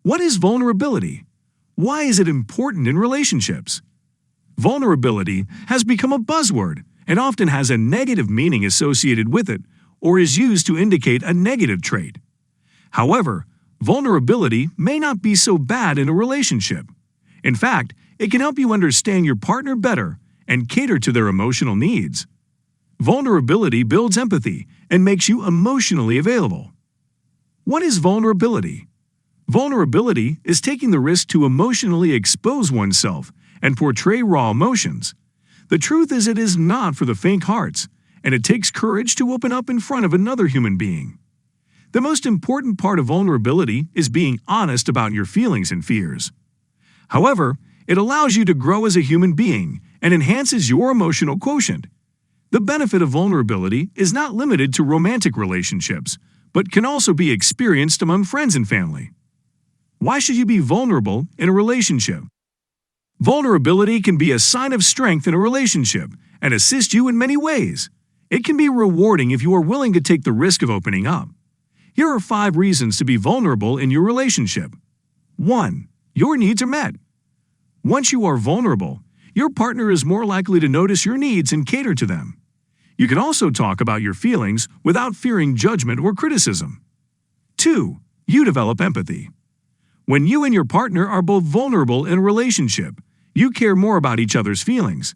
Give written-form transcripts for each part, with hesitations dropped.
What is vulnerability? Why is it important in relationships? Vulnerability has become a buzzword and often has a negative meaning associated with it or is used to indicate a negative trait. However, vulnerability may not be so bad in a relationship. In fact, it can help you understand your partner better and cater to their emotional needs. Vulnerability builds empathy and makes you emotionally available. What is vulnerability? Vulnerability is taking the risk to emotionally expose oneself and portray raw emotions. The truth is, it is not for the faint hearts, and it takes courage to open up in front of another human being. The most important part of vulnerability is being honest about your feelings and fears. However, it allows you to grow as a human being and enhances your emotional quotient. The benefit of vulnerability is not limited to romantic relationships, but can also be experienced among friends and family. Why should you be vulnerable in a relationship? Vulnerability can be a sign of strength in a relationship and assist you in many ways. It can be rewarding if you are willing to take the risk of opening up. Here are 5 reasons to be vulnerable in your relationship. 1. Your needs are met. Once you are vulnerable, your partner is more likely to notice your needs and cater to them. You can also talk about your feelings without fearing judgment or criticism. 2. You develop empathy. When you and your partner are both vulnerable in a relationship, you care more about each other's feelings.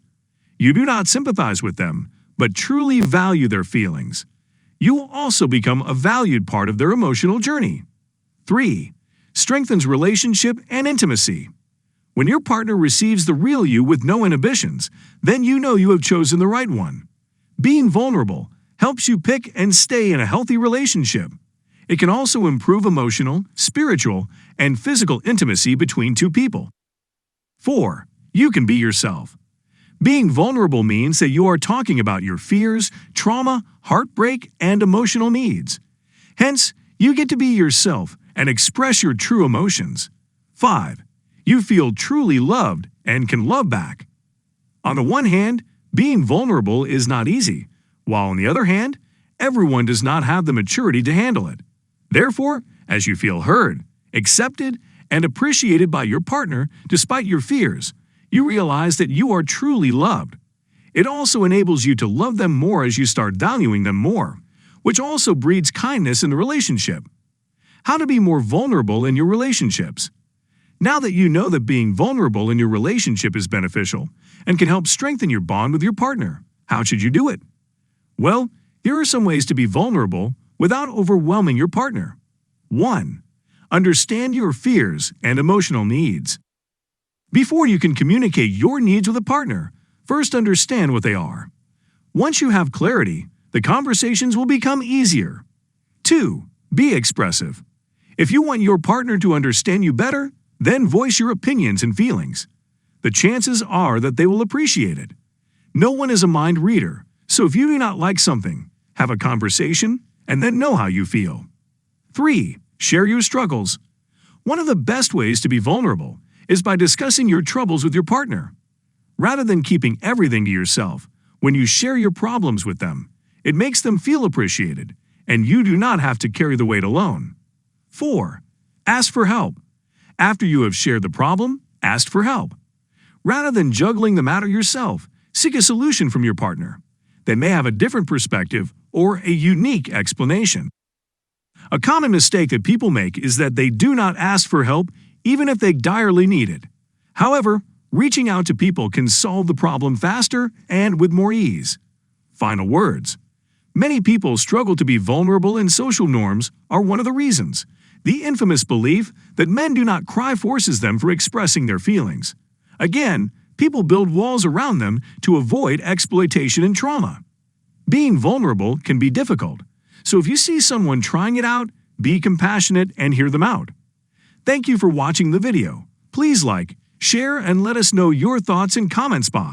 You do not sympathize with them, but truly value their feelings. You will also become a valued part of their emotional journey. 3. Strengthens relationship and intimacy. When your partner receives the real you with no inhibitions, then you know you have chosen the right one. Being vulnerable helps you pick and stay in a healthy relationship. It can also improve emotional, spiritual, and physical intimacy between two people. 4. You can be yourself. Being vulnerable means that you are talking about your fears, trauma, heartbreak, and emotional needs. Hence, you get to be yourself and express your true emotions. 5. You feel truly loved and can love back. On the one hand, being vulnerable is not easy, while on the other hand, everyone does not have the maturity to handle it. Therefore, as you feel heard, accepted, and appreciated by your partner despite your fears, you realize that you are truly loved. It also enables you to love them more as you start valuing them more, which also breeds kindness in the relationship. How to be more vulnerable in your relationships. Now that you know that being vulnerable in your relationship is beneficial and can help strengthen your bond with your partner, how should you do it? Well, here are some ways to be vulnerable without overwhelming your partner. 1. Understand your fears and emotional needs. Before you can communicate your needs with a partner, first understand what they are. Once you have clarity, the conversations will become easier. 2. Be expressive. If you want your partner to understand you better, then voice your opinions and feelings. The chances are that they will appreciate it. No one is a mind reader, so if you do not like something, have a conversation and then know how you feel. 3. Share your struggles. One of the best ways to be vulnerable is by discussing your troubles with your partner. Rather than keeping everything to yourself, when you share your problems with them, it makes them feel appreciated, and you do not have to carry the weight alone. 4. Ask for help. After you have shared the problem, ask for help. Rather than juggling the matter yourself, seek a solution from your partner. They may have a different perspective or a unique explanation. A common mistake that people make is that they do not ask for help even if they direly need it. However, reaching out to people can solve the problem faster and with more ease. Final words. Many people struggle to be vulnerable, and social norms are one of the reasons. The infamous belief that men do not cry forces them for expressing their feelings. Again, people build walls around them to avoid exploitation and trauma. Being vulnerable can be difficult, so if you see someone trying it out, be compassionate and hear them out. Thank you for watching the video. Please like, share, and let us know your thoughts in comments box.